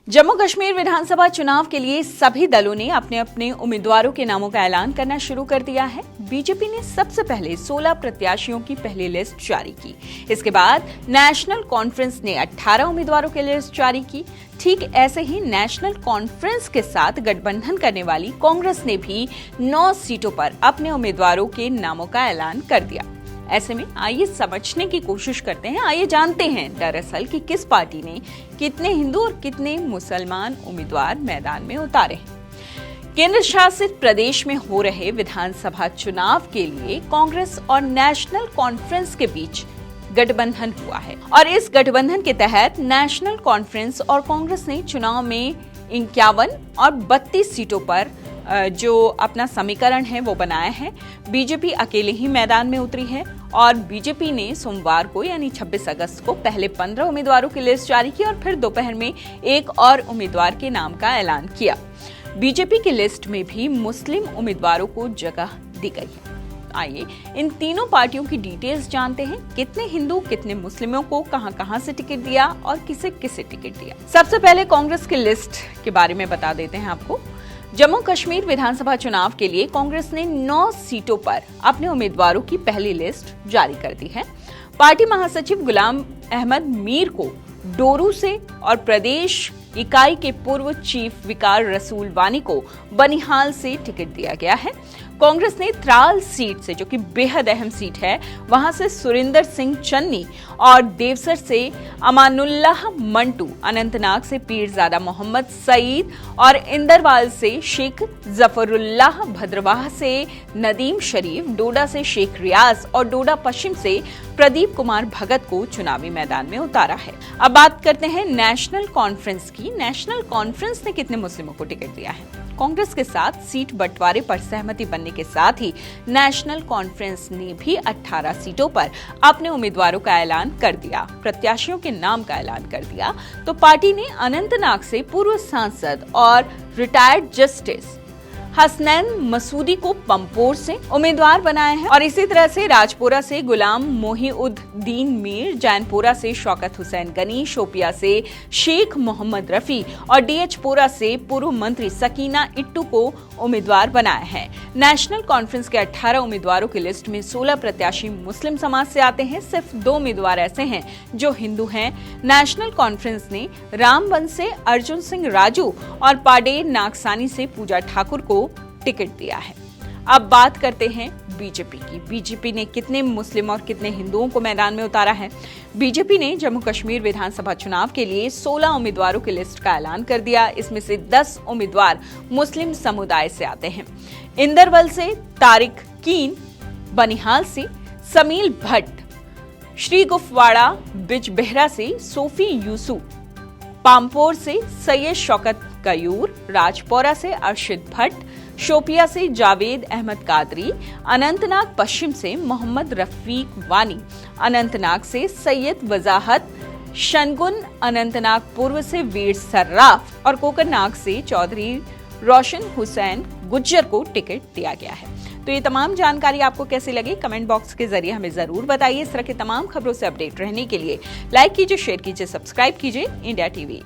जम्मू कश्मीर विधानसभा चुनाव के लिए सभी दलों ने अपने अपने उम्मीदवारों के नामों का ऐलान करना शुरू कर दिया है। बीजेपी ने सबसे पहले 16 प्रत्याशियों की पहली लिस्ट जारी की। इसके बाद नेशनल कॉन्फ्रेंस ने 18 उम्मीदवारों की लिस्ट जारी की। ठीक ऐसे ही नेशनल कॉन्फ्रेंस के साथ गठबंधन करने वाली कांग्रेस ने भी 9 सीटों पर अपने उम्मीदवारों के नामों का ऐलान कर दिया। ऐसे में आइए समझने की कोशिश करते हैं, आइए जानते हैं दरअसल कि किस पार्टी ने कितने हिंदू और कितने मुसलमान उम्मीदवार मैदान में उतारे हैं। केंद्र शासित प्रदेश में हो रहे विधानसभा चुनाव के लिए कांग्रेस और नेशनल कॉन्फ्रेंस के बीच गठबंधन हुआ है और इस गठबंधन के तहत नेशनल कॉन्फ्रेंस और कांग्रेस ने चुनाव में 51 और 32 सीटों पर जो अपना समीकरण है वो बनाया है। बीजेपी अकेले ही मैदान में उतरी है और बीजेपी ने सोमवार को यानी 26 अगस्त को पहले 15 उम्मीदवारों की लिस्ट जारी की और फिर दोपहर में एक और उम्मीदवार के नाम का ऐलान किया। बीजेपी की लिस्ट में भी मुस्लिम उम्मीदवारों को जगह दी गई है। आइए इन तीनों पार्टियों की डिटेल्स जानते हैं, कितने हिंदू कितने मुस्लिमों को कहां से टिकट दिया और किसे किसे टिकट दिया। सबसे पहले कांग्रेस की लिस्ट के बारे में बता देते हैं आपको। जम्मू कश्मीर विधानसभा चुनाव के लिए कांग्रेस ने 9 सीटों पर अपने उम्मीदवारों की पहली लिस्ट जारी कर दी है। पार्टी महासचिव गुलाम अहमद मीर को डोरू से और प्रदेश इकाई के पूर्व चीफ विकार रसूल वानी को बनिहाल से टिकट दिया गया है। कांग्रेस ने त्राल सीट से, जो कि बेहद अहम सीट है, वहां से सुरिंदर सिंह चन्नी और देवसर से अमानुल्लाह मंटू, अनंतनाग से पीरजादा मोहम्मद सईद और इंदरवाल से शेख जफरुल्लाह, भद्रवाह से नदीम शरीफ, डोडा से शेख रियाज और डोडा पश्चिम से प्रदीप कुमार भगत को चुनावी मैदान में उतारा है। अब बात करते हैं नेशनल कॉन्फ्रेंस की। नेशनल कॉन्फ्रेंस ने कितने मुस्लिमों को टिकट दिया है? कांग्रेस के साथ सीट बंटवारे पर सहमति बनने के साथ ही नेशनल कॉन्फ्रेंस ने भी 18 सीटों पर अपने उम्मीदवारों का ऐलान कर दिया, प्रत्याशियों के नाम का ऐलान कर दिया। तो पार्टी ने अनंतनाग से पूर्व सांसद और रिटायर्ड जस्टिस हसनैन मसूदी को पंपोर से उम्मीदवार बनाया है और इसी तरह से राजपुरा से गुलाम मोहिउद्दीन मीर, जैनपुरा से शौकत हुसैन गनी, शोपिया से शेख मोहम्मद रफी और डीएचपुरा से पूर्व मंत्री सकीना इट्टू को उम्मीदवार बनाया है। नेशनल कॉन्फ्रेंस के 18 उम्मीदवारों की लिस्ट में 16 प्रत्याशी मुस्लिम समाज से आते हैं। सिर्फ 2 उम्मीदवार ऐसे हैं जो हिंदू हैं। नेशनल कॉन्फ्रेंस ने रामबन से अर्जुन सिंह राजू और पाडेर नागसानी से पूजा ठाकुर को टिकट दिया है। अब बात करते हैं बीजेपी की। बीजेपी ने कितने मुस्लिम और कितने हिंदुओं को मैदान में उतारा है? बीजेपी ने जम्मू कश्मीर विधानसभा चुनाव के लिए 16 उम्मीदवारों की लिस्ट का ऐलान कर दिया। इसमें से 10 उम्मीदवार मुस्लिम समुदाय से आते हैं। इंदरवल से तारिक कीन, बनिहाल से समील भट्ट, श्री गुफवाड़ा बिजबेहरा से सोफी यूसुफ, पामपोर से सैयद शौकत कयूर, राजपुरा से अरशद भट्ट, शोपिया से जावेद अहमद कादरी, अनंतनाग पश्चिम से मोहम्मद रफीक वानी, अनंतनाग से सैयद वजाहत शनगुन, अनंतनाग पूर्व से वीर सर्राफ और कोकरनाग से चौधरी रोशन हुसैन गुज्जर को टिकट दिया गया है। तो ये तमाम जानकारी आपको कैसी लगी? कमेंट बॉक्स के जरिए हमें जरूर बताइए। इस तरह की तमाम खबरों से अपडेट रहने के लिए लाइक कीजिए, शेयर कीजिए, सब्सक्राइब कीजिए इंडिया टीवी।